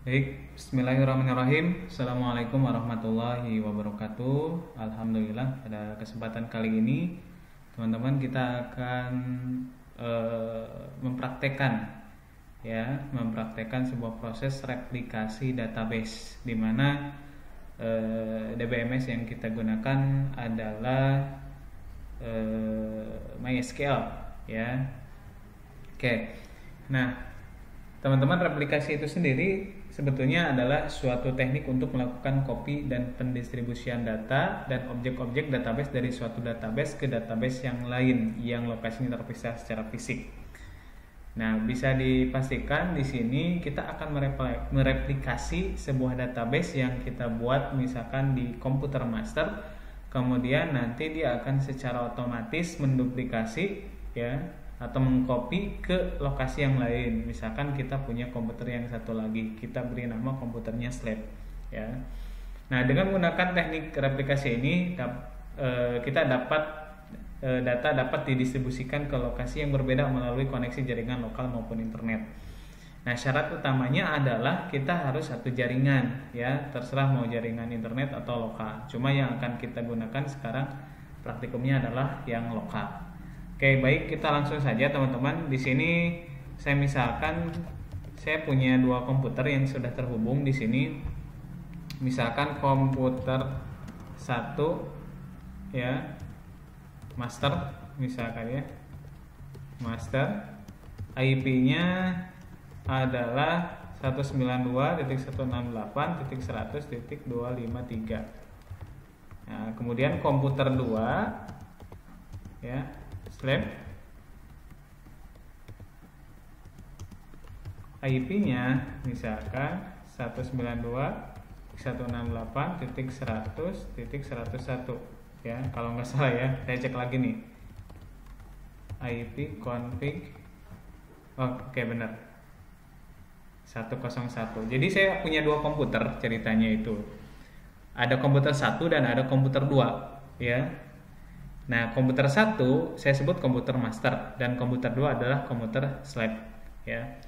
Baik, bismillahirrahmanirrahim. Assalamualaikum warahmatullahi wabarakatuh. Alhamdulillah, pada kesempatan kali ini teman-teman kita akan mempraktekkan sebuah proses replikasi database di mana DBMS yang kita gunakan adalah MySQL ya. Oke. Nah, teman-teman, replikasi itu sendiri sebetulnya adalah suatu teknik untuk melakukan copy dan pendistribusian data dan objek-objek database dari suatu database ke database yang lain yang lokasinya terpisah secara fisik. Nah, bisa dipastikan di sini kita akan mereplikasi sebuah database yang kita buat misalkan di komputer master, kemudian nanti dia akan secara otomatis menduplikasi ya atau mengcopy ke lokasi yang lain. Misalkan kita punya komputer yang satu lagi, kita beri nama komputernya Slab ya. Nah, dengan menggunakan teknik replikasi ini kita data dapat didistribusikan ke lokasi yang berbeda melalui koneksi jaringan lokal maupun internet. Nah, syarat utamanya adalah kita harus satu jaringan ya, terserah mau jaringan internet atau lokal. Cuma yang akan kita gunakan sekarang praktikumnya adalah yang lokal. Oke, baik, kita langsung saja teman-teman. Di sini saya misalkan saya punya dua komputer yang sudah terhubung di sini. Misalkan komputer 1 ya, master misalkan ya. Master IP-nya adalah 192.168.100.253. Nah, kemudian komputer 2 ya, Slab, IP-nya misalkan 192.168.100.101 ya, kalau nggak salah ya, saya cek lagi nih IP config. Oke, benar 101. Jadi saya punya dua komputer ceritanya itu, ada komputer 1 dan ada komputer 2 ya. Nah, komputer 1 saya sebut komputer master dan komputer 2 adalah komputer Slab ya.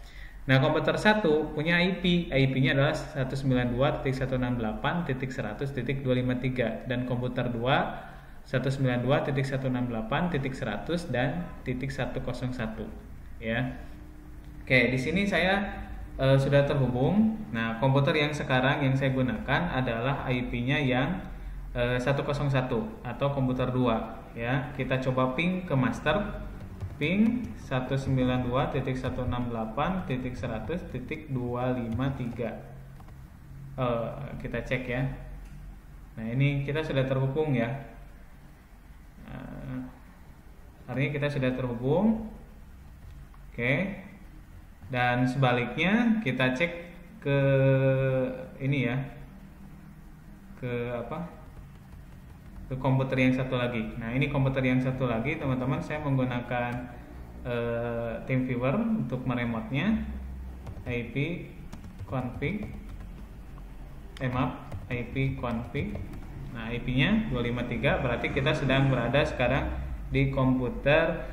Nah, komputer 1 punya IP-nya adalah 192.168.100.253 dan komputer 2 192.168.100 dan .101 ya. Oke, di sini saya sudah terhubung. Nah, komputer yang sekarang yang saya gunakan adalah IP-nya yang 101 atau komputer 2 ya. Kita coba ping ke master, ping 192.168.100.253. Kita cek ya. Nah, ini kita sudah terhubung ya. Artinya kita sudah terhubung. Oke. Dan sebaliknya kita cek ke ini ya, ke komputer yang satu lagi. Nah, ini komputer yang satu lagi teman-teman, saya menggunakan TeamViewer untuk meremotnya. IP config IP config. Nah, IP-nya 253, berarti kita sedang berada sekarang di komputer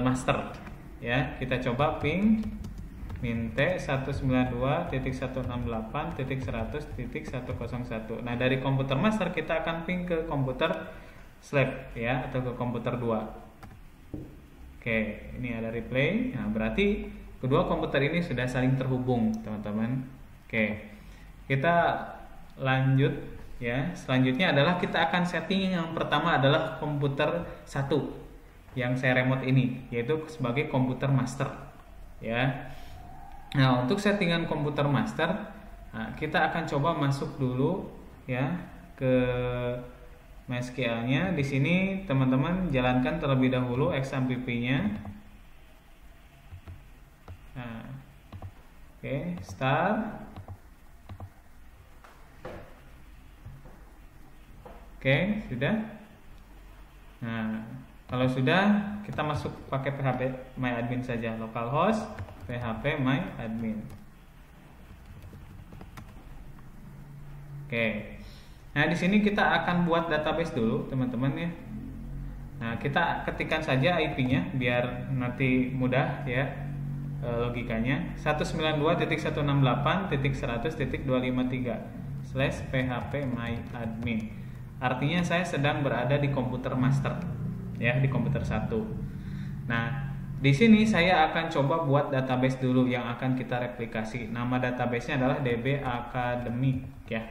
master ya. Kita coba ping minte 192.168.100.101. Nah, dari komputer master kita akan ping ke komputer Slab ya, atau ke komputer 2. Oke, ini ada replay. Nah, berarti kedua komputer ini sudah saling terhubung, teman-teman. Oke. Kita lanjut ya. Selanjutnya adalah kita akan setting yang pertama adalah komputer 1 yang saya remote ini, yaitu sebagai komputer master ya. Nah, untuk settingan komputer master, kita akan coba masuk dulu ya ke MySQL-nya. Di sini teman-teman jalankan terlebih dahulu XAMPP-nya. Nah, oke, start. Oke, sudah. Nah, kalau sudah, kita masuk pakai PHP MyAdmin saja, localhost PHP MyAdmin. Oke. Nah, di sini kita akan buat database dulu, teman-teman ya. Nah, kita ketikkan saja IP-nya biar nanti mudah ya. logikanya 192.168.100.253/php_my_admin. Artinya saya sedang berada di komputer master, ya, di komputer 1. Nah, di sini saya akan coba buat database dulu yang akan kita replikasi. Nama databasenya adalah DB Academic, ya.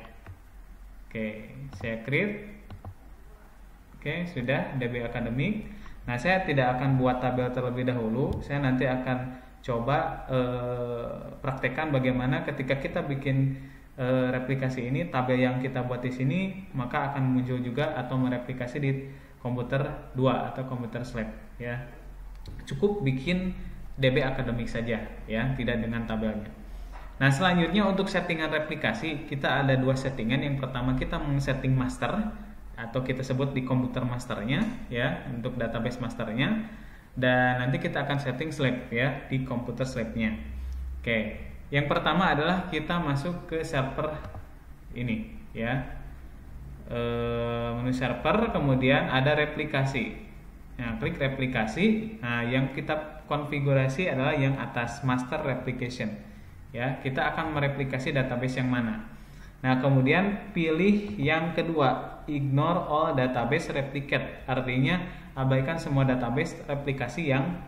Oke, saya create. Oke, sudah DB Academic. Nah, saya tidak akan buat tabel terlebih dahulu. Saya nanti akan coba praktekkan bagaimana ketika kita bikin replikasi ini, tabel yang kita buat di sini maka akan muncul juga atau mereplikasi di komputer 2 atau komputer lab, ya. Cukup bikin DB Academic saja, ya, tidak dengan tabelnya. Nah, selanjutnya untuk settingan replikasi kita ada 2 settingan. Yang pertama kita setting master atau kita sebut di komputer masternya, ya, untuk database masternya, dan nanti kita akan setting slab, ya, di komputer slabnya. Oke, yang pertama adalah kita masuk ke server ini, ya, menu server, kemudian ada replikasi. Nah, klik replikasi. Nah, yang kita konfigurasi adalah yang atas, master replication. Ya, kita akan mereplikasi database yang mana. Nah, kemudian pilih yang kedua, ignore all database replicate. Artinya abaikan semua database replikasi yang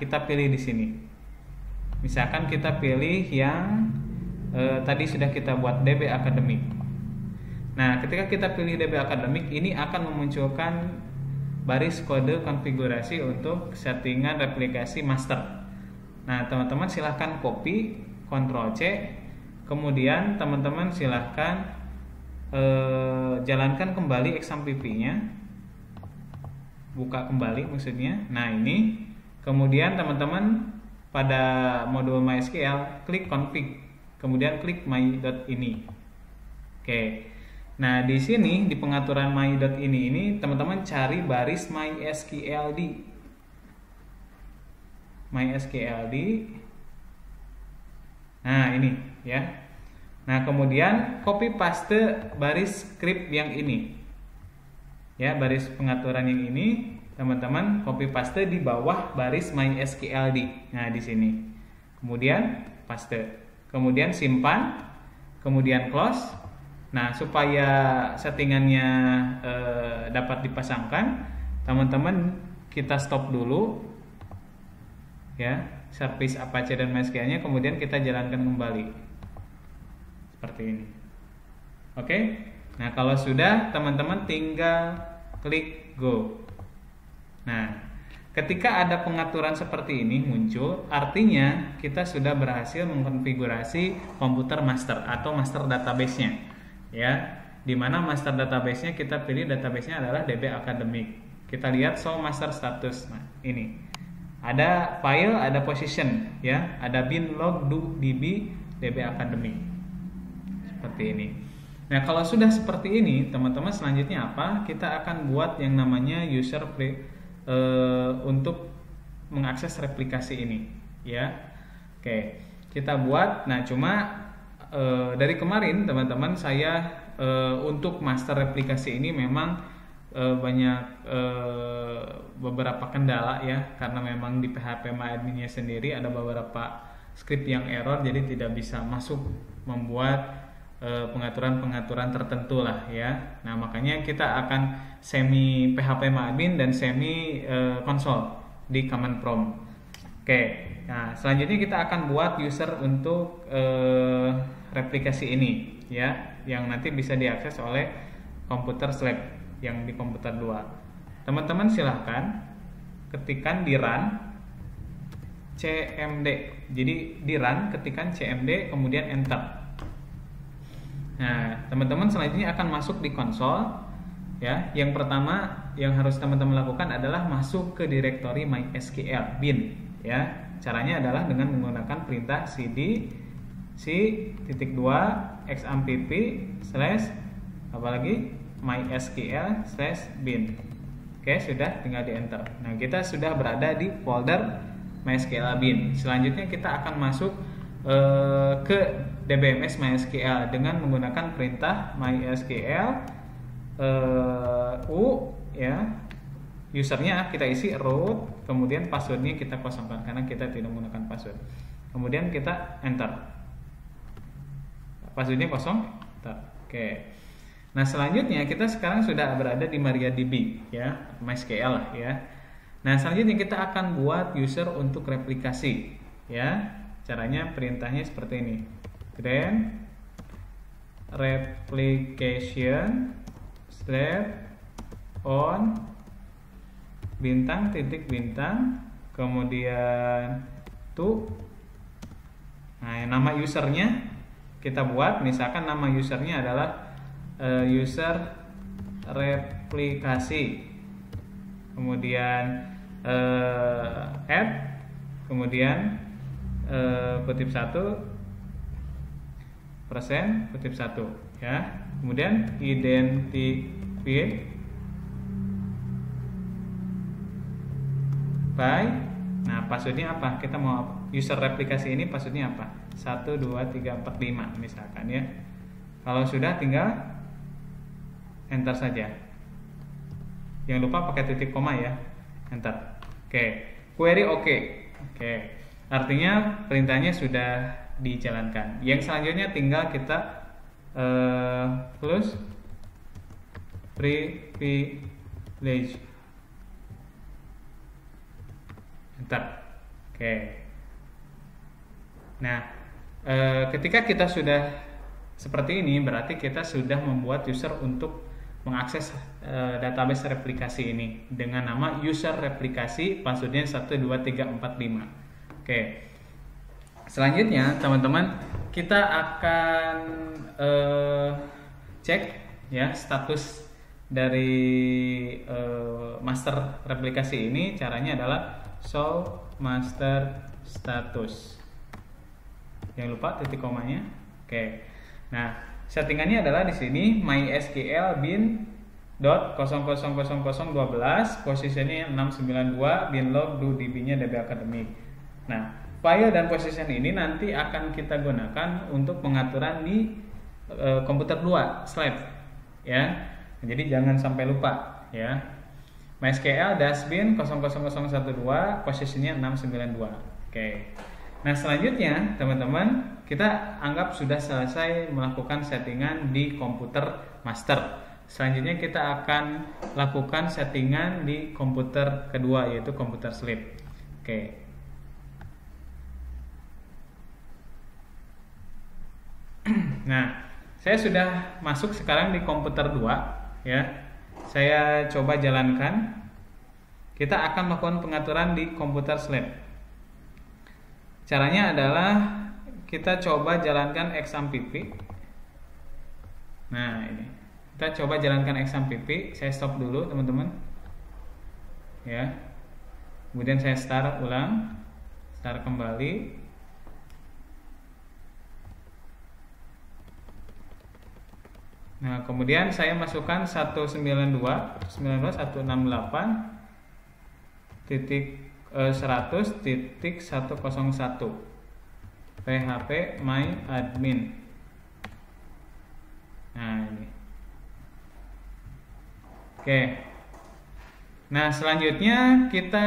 kita pilih di sini. Misalkan kita pilih yang tadi sudah kita buat DB Academic. Nah, ketika kita pilih DB Academic, ini akan memunculkan baris kode konfigurasi untuk settingan replikasi master. Nah, teman-teman silahkan copy, Ctrl C, kemudian teman-teman silahkan jalankan kembali XAMPP-nya, buka kembali maksudnya. Nah, ini kemudian teman-teman pada modul MySQL klik config, kemudian klik my.ini. Oke. Nah, di sini di pengaturan my.ini ini teman-teman cari baris MySQLD. MySQLD. Nah, ini, ya. Nah, kemudian copy paste baris script yang ini. Ya, baris pengaturan yang ini teman-teman copy paste di bawah baris MySQLD. Nah, di sini. Kemudian paste. Kemudian simpan, kemudian close. Nah, supaya settingannya dapat dipasangkan, teman-teman kita stop dulu, ya, service Apache dan MySQL-nya, kemudian kita jalankan kembali seperti ini. Oke. Nah, kalau sudah, teman-teman tinggal klik go. Nah, ketika ada pengaturan seperti ini muncul, artinya kita sudah berhasil mengkonfigurasi komputer master atau master database-nya. Ya, dimana master database-nya kita pilih database-nya adalah DB Academic. Kita lihat show master status. Nah, ini ada file, ada position, ya, ada bin log db DB Academic seperti ini. Nah, kalau sudah seperti ini, teman-teman selanjutnya apa? Kita akan buat yang namanya user untuk mengakses replikasi ini, ya. Oke, kita buat. Nah, cuma dari kemarin teman-teman saya untuk master replikasi ini memang banyak beberapa kendala, ya, karena memang di php_my_admin-nya sendiri ada beberapa script yang error, jadi tidak bisa masuk membuat pengaturan-pengaturan tertentu lah, ya. Nah, makanya kita akan semi php_my_admin dan semi console di command prompt. Oke. Nah, selanjutnya kita akan buat user untuk replikasi ini, ya, yang nanti bisa diakses oleh komputer lab yang di komputer 2. Teman-teman silahkan ketikkan di run cmd. Jadi di run ketikkan cmd kemudian enter. Nah, teman-teman selanjutnya akan masuk di konsol, ya. Yang pertama yang harus teman-teman lakukan adalah masuk ke direktori MySQL bin, ya. Caranya adalah dengan menggunakan perintah cd c.2 xampp /mysql/bin. Oke, sudah, tinggal di enter. Nah, kita sudah berada di folder MySQL bin. Selanjutnya kita akan masuk ke DBMS MySQL dengan menggunakan perintah MySQL u, ya. Usernya kita isi root kemudian passwordnya kita kosongkan karena kita tidak menggunakan password. Kemudian kita enter. Passwordnya kosong. Enter. Oke. Nah, selanjutnya kita sekarang sudah berada di MariaDB ya, MySQL lah ya. Nah, selanjutnya kita akan buat user untuk replikasi ya. Caranya perintahnya seperti ini. Grant replication on bintang titik bintang kemudian to. Nah, nama usernya kita buat, misalkan nama usernya adalah user replikasi, kemudian add, kemudian kutip 1 persen kutip 1 ya, kemudian identify by. Nah, passwordnya apa? Kita mau user replikasi ini passwordnya apa? 1 2 3 4 5 misalkan ya. Kalau sudah tinggal enter saja. Jangan lupa pakai titik koma ya. Enter. Oke. Query oke. Oke. Artinya perintahnya sudah dijalankan. Yang selanjutnya tinggal kita close privilege. Enter. Oke. Nah, ketika kita sudah seperti ini, berarti kita sudah membuat user untuk mengakses database replikasi ini dengan nama user replikasi, passwordnya 1 2 3 4 5. Oke. Selanjutnya, teman-teman, kita akan cek ya status dari master replikasi ini. Caranya adalah show master status. Jangan lupa titik komanya. Oke. Nah, settingannya adalah di sini mysql bin.000012, posisinya 692, bin log db-nya db academic. Nah, file dan position ini nanti akan kita gunakan untuk pengaturan di komputer 2 slide ya. Jadi jangan sampai lupa ya. MySQL bin 00012, posisinya 692. Oke. Nah, selanjutnya teman-teman, kita anggap sudah selesai melakukan settingan di komputer master. Selanjutnya kita akan lakukan settingan di komputer kedua, yaitu komputer sleep. Oke. Nah, saya sudah masuk sekarang di komputer 2 ya. Saya coba jalankan. Kita akan melakukan pengaturan di komputer sleep. Caranya adalah kita coba jalankan XAMPP. Nah, ini. Kita coba jalankan XAMPP. Saya stop dulu, teman-teman. Ya. Kemudian saya start ulang. Start kembali. Nah, kemudian saya masukkan 192.168.100.101 php my admin. Nah, ini. Oke. Nah, selanjutnya kita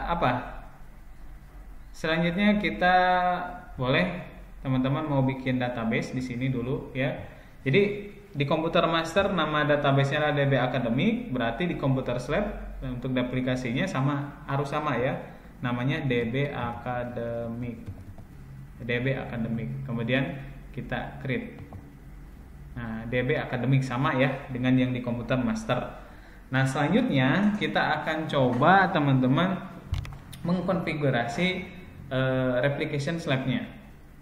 apa? Selanjutnya kita boleh teman-teman mau bikin database di sini dulu ya. Jadi di komputer master nama database-nya adalah DB Academic, berarti di komputer lab untuk aplikasinya harus sama ya. Namanya DB Academic. DB Academic. Kemudian kita create. Nah, DB Academic sama ya dengan yang di komputer master. Nah, selanjutnya kita akan coba teman-teman mengkonfigurasi replication slab-nya.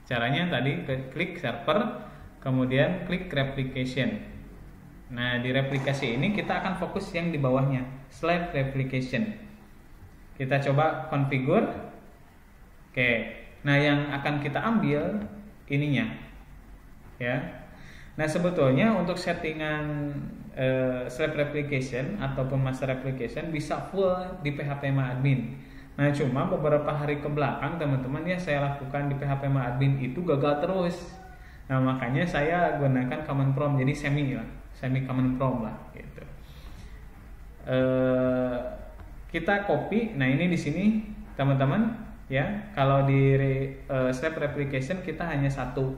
Caranya tadi klik server, kemudian klik replication. Nah, di replikasi ini kita akan fokus yang di bawahnya, slab replication. Kita coba configure. Oke. Nah, yang akan kita ambil ininya. Ya. Nah, sebetulnya untuk settingan slab replication ataupun master replication bisa full di PHP MyAdmin. Nah, cuma beberapa hari ke belakang teman-teman ya saya lakukan di PHP MyAdmin itu gagal terus. Nah, makanya saya gunakan command prompt, jadi semi command prompt lah gitu. kita copy. Nah ini di sini teman-teman ya, kalau di step replication kita hanya satu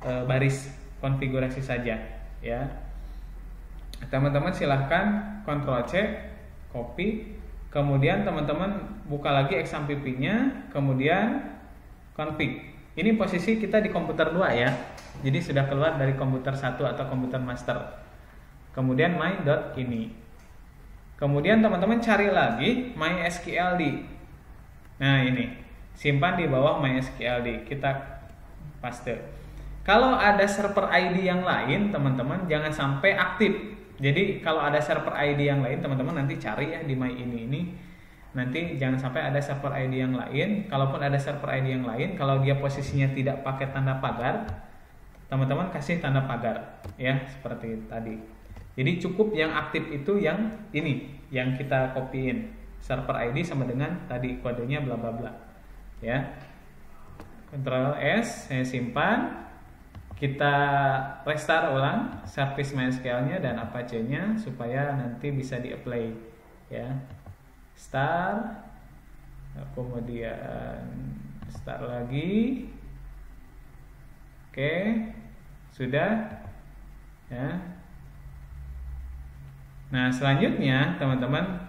baris konfigurasi saja ya. Teman-teman silahkan Ctrl C, copy, kemudian teman-teman buka lagi XAMPP-nya, kemudian config. Ini posisi kita di komputer 2 ya, jadi sudah keluar dari komputer 1 atau komputer master. Kemudian my.ini. Kemudian teman-teman cari lagi MySQLD. Nah ini, simpan di bawah MySQLD, kita paste. Kalau ada server ID yang lain teman-teman jangan sampai aktif. Jadi kalau ada server ID yang lain teman-teman nanti cari ya di my ini. Nanti jangan sampai ada server ID yang lain. Kalaupun ada server ID yang lain, kalau dia posisinya tidak pakai tanda pagar, teman-teman kasih tanda pagar ya, seperti tadi. Jadi cukup yang aktif itu yang ini, yang kita copyin. Server ID sama dengan tadi kodenya bla bla bla. Ya. Ctrl S, saya simpan. Kita restart ulang service MySQL-nya dan Apache-nya supaya nanti bisa di-apply ya. Start, kemudian start lagi. Oke, sudah ya. Nah selanjutnya teman-teman,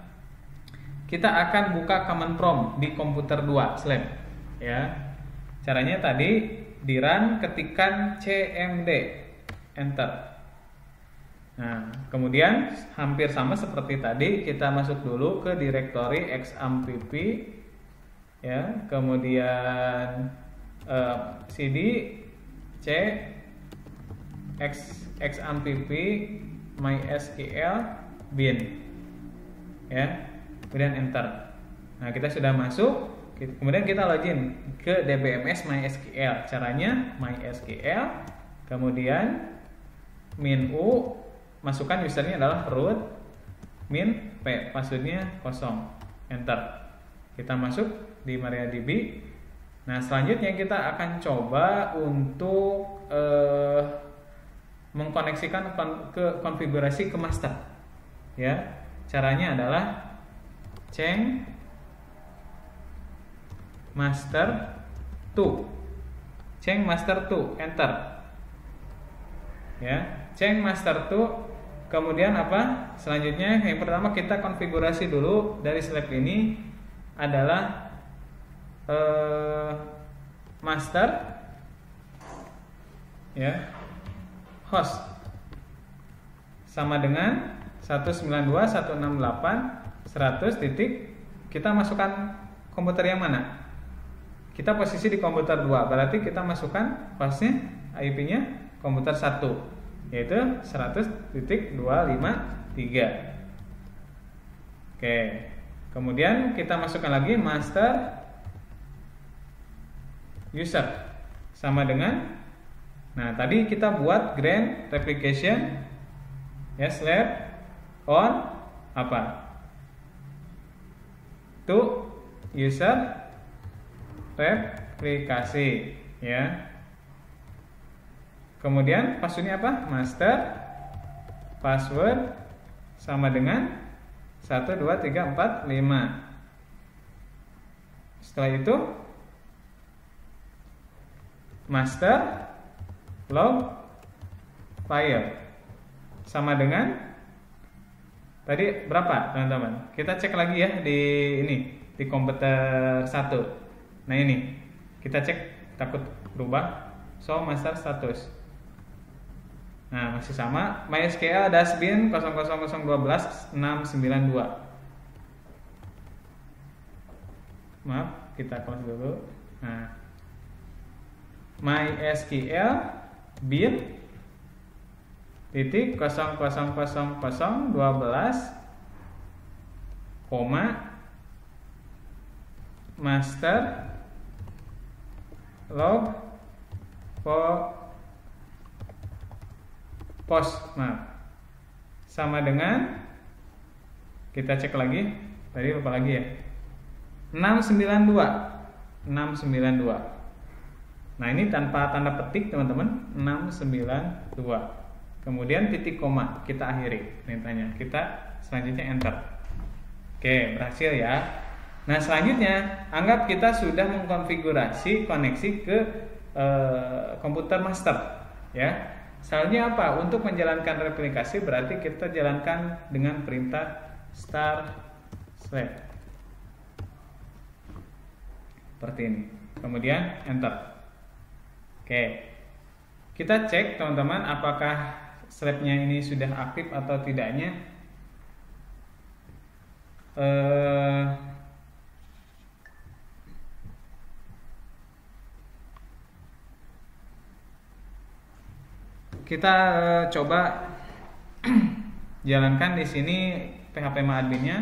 kita akan buka command prompt di komputer 2 slab ya. Caranya tadi di run ketikkan cmd, enter. Nah, kemudian hampir sama seperti tadi, kita masuk dulu ke direktori XAMPP ya, kemudian cd c XAMPP MySQL bin ya, kemudian enter. Nah, kita sudah masuk, kemudian kita login ke DBMS MySQL. Caranya MySQL, kemudian min u, masukkan usernya adalah root, min p, passwordnya kosong, enter. Kita masuk di MariaDB. Nah selanjutnya kita akan coba untuk mengkoneksikan ke konfigurasi ke master ya. Caranya adalah change master to, change master to, enter ya. Change master to. Kemudian apa? Selanjutnya yang pertama kita konfigurasi dulu dari slab ini adalah master ya, host sama dengan 192.168.100 titik. Kita masukkan komputer yang mana? Kita posisi di komputer 2, berarti kita masukkan hostnya, IP-nya komputer 1 yaitu 100.253. Oke, kemudian kita masukkan lagi master user sama dengan, nah tadi kita buat grand replication ya, slab on apa, to user replikasi ya. Kemudian passwordnya apa? Master password sama dengan 1, 2, 3, 4, 5. Setelah itu master log file sama dengan tadi berapa teman-teman? Kita cek lagi ya di ini, di komputer 1. Nah ini kita cek, takut berubah. So master status. Nah masih sama, MySQL dashbin 00012692. Maaf, kita close dulu. Nah, MySQL bin titik 000012 koma master log post, sama dengan, kita cek lagi, tadi lupa lagi ya, 692. Nah ini tanpa tanda petik teman-teman, 692. Kemudian titik koma, kita akhiri perintahnya, kita selanjutnya enter. Oke, berhasil ya. Nah, selanjutnya anggap kita sudah mengkonfigurasi koneksi ke komputer master ya. Selanjutnya apa? Untuk menjalankan replikasi berarti kita jalankan dengan perintah start select seperti ini. Kemudian enter. Oke. Kita cek teman-teman apakah slabnya ini sudah aktif atau tidaknya. Kita coba jalankan di sini phpMyAdmin-nya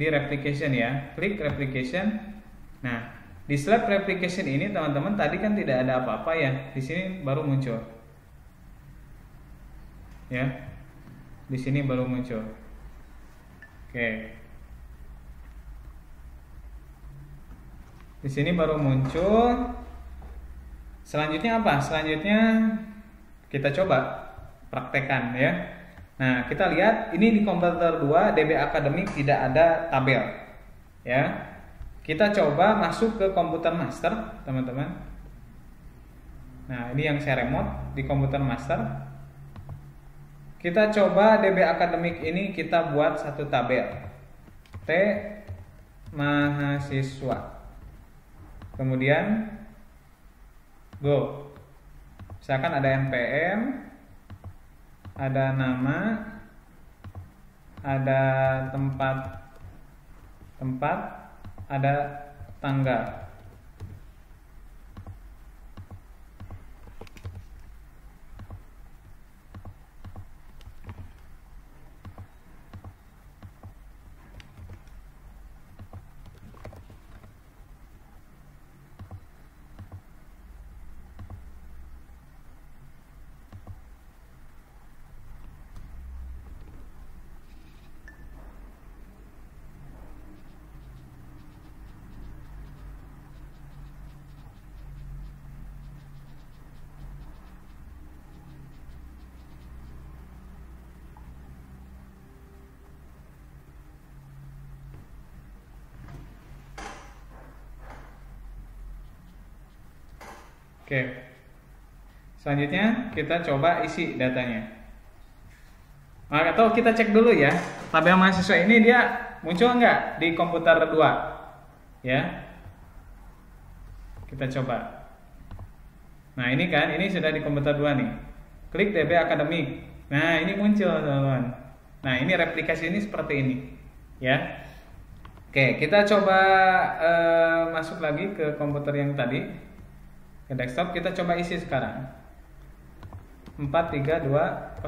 di replication ya. Klik replication. Nah, di slab replication ini teman-teman tadi kan tidak ada apa-apa ya. Di sini baru muncul. Ya. Di sini baru muncul. Oke. Di sini baru muncul. Selanjutnya apa? Selanjutnya kita coba praktekkan ya. Nah, kita lihat ini di komputer 2 DB Academic tidak ada tabel. Ya. Kita coba masuk ke komputer master, teman-teman. Nah, ini yang saya remote di komputer master. Kita coba DB Academic ini kita buat satu tabel. T mahasiswa. Kemudian go. Misalkan ada npm, ada nama, ada tempat, ada tanggal. Oke. Selanjutnya kita coba isi datanya. Nah, atau kita cek dulu ya. Tabel mahasiswa ini dia muncul nggak di komputer 2? Ya. Kita coba. Nah, ini kan, ini sudah di komputer 2 nih. Klik DB Academic. Nah, ini muncul, teman-teman. Nah, ini replikasi ini seperti ini. Ya. Oke, kita coba masuk lagi ke komputer yang tadi. Ke desktop, kita coba isi sekarang 432000012.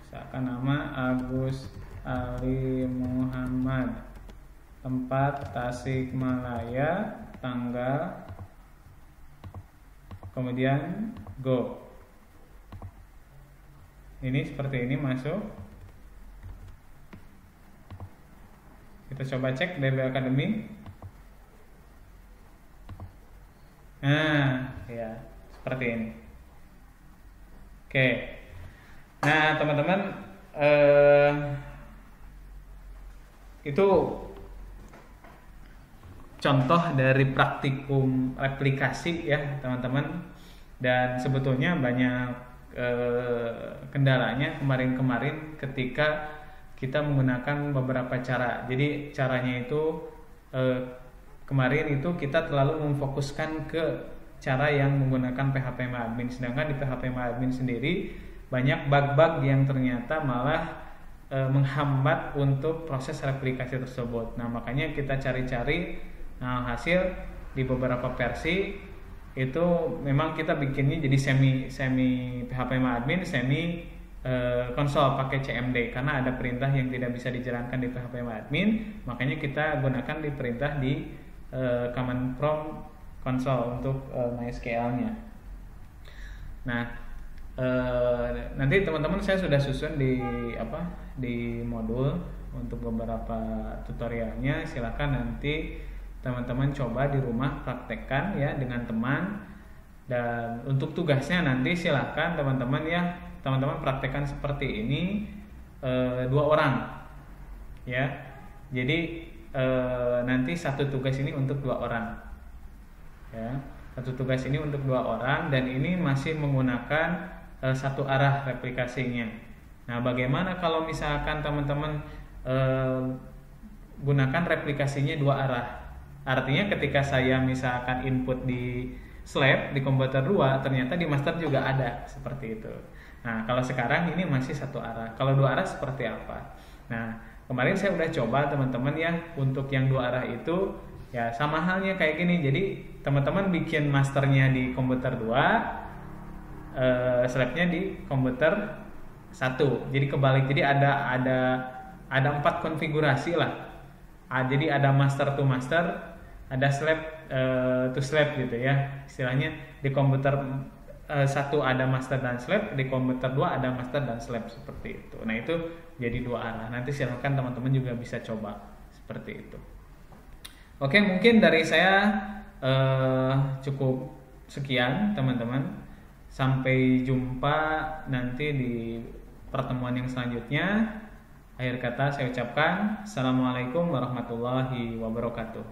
Misalkan nama Agus Ali Muhammad, tempat Tasikmalaya, tanggal, kemudian go. Ini seperti ini masuk. Kita coba cek DB Academy. Nah, ya, seperti ini. Oke. Nah, teman-teman, itu contoh dari praktikum replikasi ya, teman-teman. Dan sebetulnya banyak kendalanya kemarin-kemarin ketika kita menggunakan beberapa cara. Jadi caranya itu kemarin itu kita terlalu memfokuskan ke cara yang menggunakan phpMyAdmin, sedangkan di phpMyAdmin sendiri banyak bug-bug yang ternyata malah menghambat untuk proses replikasi tersebut. Nah, makanya kita cari-cari. Nah, hasil di beberapa versi itu memang kita bikinnya jadi semi phpMyAdmin, semi konsol pakai CMD karena ada perintah yang tidak bisa dijalankan di phpMyAdmin, makanya kita gunakan di perintah di command prompt console untuk MySQL-nya. Nah, nanti teman-teman saya sudah susun di modul untuk beberapa tutorialnya. Silakan nanti teman-teman coba di rumah praktekkan ya dengan teman. Dan untuk tugasnya nanti silakan teman-teman praktekkan seperti ini 2 orang ya. Jadi nanti satu tugas ini untuk 2 orang, ya. Satu tugas ini untuk 2 orang dan ini masih menggunakan satu arah replikasinya. Nah, bagaimana kalau misalkan teman-teman gunakan replikasinya 2 arah? Artinya ketika saya misalkan input di slab di komputer 2, ternyata di master juga ada, seperti itu. Nah, kalau sekarang ini masih satu arah. Kalau 2 arah seperti apa? Nah, kemarin saya udah coba teman-teman ya, untuk yang 2 arah itu ya sama halnya kayak gini. Jadi teman-teman bikin masternya di komputer 2, slabnya di komputer 1. Jadi kebalik. Jadi ada 4 konfigurasi lah. Jadi ada master to master, ada slab to slab gitu ya. Istilahnya di komputer 1 ada master dan slab, di komputer 2 ada master dan slab, seperti itu. Nah, itu jadi 2 arah. Nanti silakan teman-teman juga bisa coba seperti itu. Oke, mungkin dari saya cukup sekian teman-teman. Sampai jumpa nanti di pertemuan yang selanjutnya. Akhir kata saya ucapkan Assalamualaikum warahmatullahi wabarakatuh.